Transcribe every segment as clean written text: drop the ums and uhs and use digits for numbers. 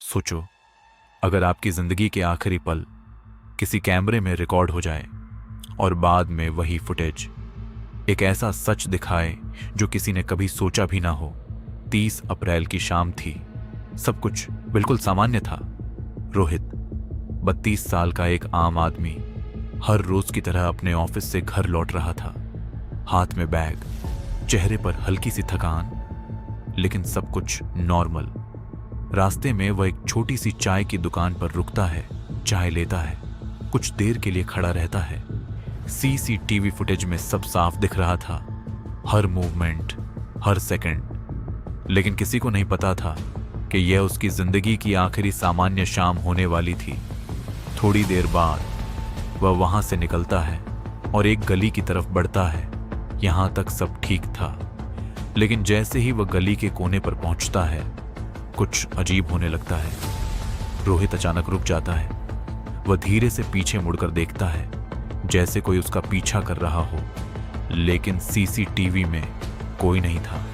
सोचो, अगर आपकी जिंदगी के आखिरी पल किसी कैमरे में रिकॉर्ड हो जाए और बाद में वही फुटेज एक ऐसा सच दिखाए जो किसी ने कभी सोचा भी ना हो। 30 अप्रैल की शाम थी। सब कुछ बिल्कुल सामान्य था। रोहित 32 साल का एक आम आदमी हर रोज की तरह अपने ऑफिस से घर लौट रहा था। हाथ में बैग, चेहरे पर हल्की सी थकान, लेकिन सब कुछ नॉर्मल। रास्ते में वह एक छोटी सी चाय की दुकान पर रुकता है, चाय लेता है, कुछ देर के लिए खड़ा रहता है। सीसीटीवी फुटेज में सब साफ दिख रहा था, हर मूवमेंट, हर सेकंड। लेकिन किसी को नहीं पता था कि यह उसकी जिंदगी की आखिरी सामान्य शाम होने वाली थी। थोड़ी देर बाद वह वहां से निकलता है और एक गली की तरफ बढ़ता है। यहां तक सब ठीक था, लेकिन जैसे ही वह गली के कोने पर पहुंचता है, कुछ अजीब होने लगता है। रोहित अचानक रुक जाता है। वह धीरे से पीछे मुड़कर देखता है, जैसे कोई उसका पीछा कर रहा हो, लेकिन सीसीटीवी में कोई नहीं था,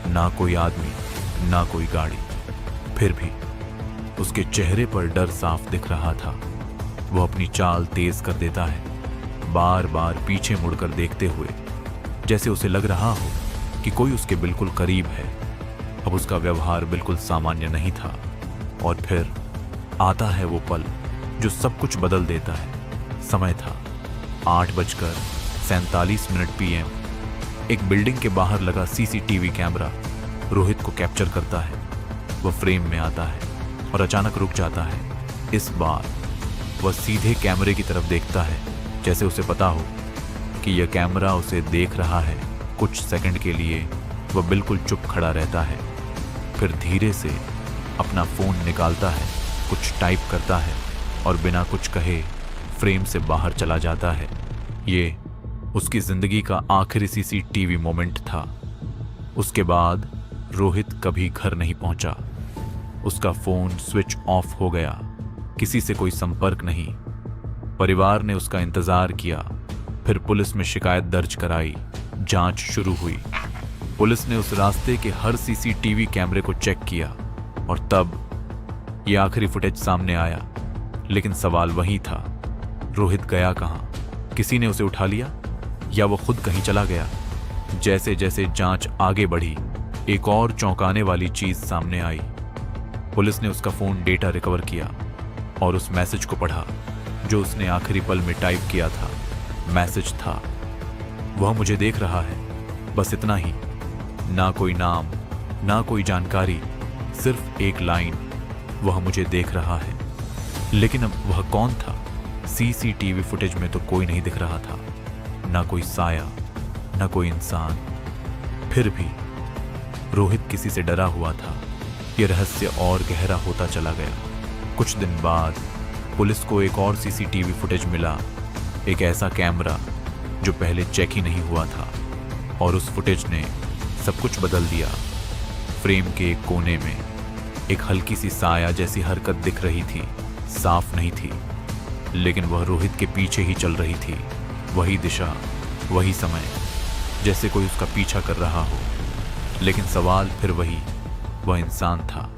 ना कोई आदमी, ना कोई गाड़ी। फिर भी उसके चेहरे पर डर साफ दिख रहा था। वह अपनी चाल तेज कर देता है, बार बार पीछे मुड़कर देखते हुए, जैसे उसे लग रहा हो कि कोई उसके बिल्कुल करीब है। अब उसका व्यवहार बिल्कुल सामान्य नहीं था। और फिर आता है वो पल जो सब कुछ बदल देता है। समय था 8:47 PM। एक बिल्डिंग के बाहर लगा सीसीटीवी कैमरा रोहित को कैप्चर करता है। वह फ्रेम में आता है और अचानक रुक जाता है। इस बार वह सीधे कैमरे की तरफ देखता है, जैसे उसे पता हो कि यह कैमरा उसे देख रहा है। कुछ सेकंड के लिए वह बिल्कुल चुप खड़ा रहता है, फिर धीरे से अपना फोन निकालता है, कुछ टाइप करता है और बिना कुछ कहे फ्रेम से बाहर चला जाता है। ये उसकी जिंदगी का आखिरी सीसीटीवी मोमेंट था। उसके बाद रोहित कभी घर नहीं पहुंचा। उसका फोन स्विच ऑफ हो गया, किसी से कोई संपर्क नहीं। परिवार ने उसका इंतजार किया, फिर पुलिस में शिकायत दर्ज कराई, जांच शुरू हुई। पुलिस ने उस रास्ते के हर सीसीटीवी कैमरे को चेक किया और तब यह आखिरी फुटेज सामने आया। लेकिन सवाल वही था, रोहित गया कहां? किसी ने उसे उठा लिया या वो खुद कहीं चला गया? जैसे जैसे जांच आगे बढ़ी, एक और चौंकाने वाली चीज सामने आई। पुलिस ने उसका फोन डेटा रिकवर किया और उस मैसेज को पढ़ा जो उसने आखिरी पल में टाइप किया था। मैसेज था, वह मुझे देख रहा है, बस इतना ही। ना कोई नाम, ना कोई जानकारी, सिर्फ एक लाइन, वह मुझे देख रहा है। लेकिन अब वह कौन था? सीसीटीवी फुटेज में तो कोई नहीं दिख रहा था, ना कोई साया, ना कोई इंसान। फिर भी रोहित किसी से डरा हुआ था। यह रहस्य और गहरा होता चला गया। कुछ दिन बाद पुलिस को एक और सीसीटीवी फुटेज मिला, एक ऐसा कैमरा जो पहले चेक ही नहीं हुआ था, और उस फुटेज ने सब कुछ बदल दिया। फ्रेम के एक कोने में एक हल्की सी साया जैसी हरकत दिख रही थी। साफ नहीं थी, लेकिन वह रोहित के पीछे ही चल रही थी। वही दिशा, वही समय, जैसे कोई उसका पीछा कर रहा हो। लेकिन सवाल फिर वही, वह इंसान था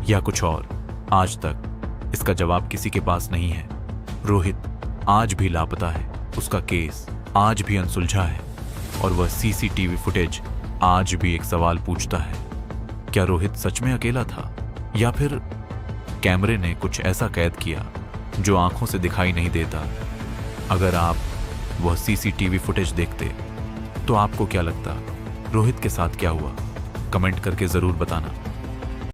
या कुछ और? आज तक इसका जवाब किसी के पास नहीं है। रोहित आज भी लापता है, उसका केस आज भी अनसुलझा है, और वह सीसीटीवी फुटेज आज भी एक सवाल पूछता है, क्या रोहित सच में अकेला था, या फिर कैमरे ने कुछ ऐसा कैद किया जो आंखों से दिखाई नहीं देता? अगर आप वह सीसीटीवी फुटेज देखते तो आपको क्या लगता? रोहित के साथ क्या हुआ? कमेंट करके जरूर बताना।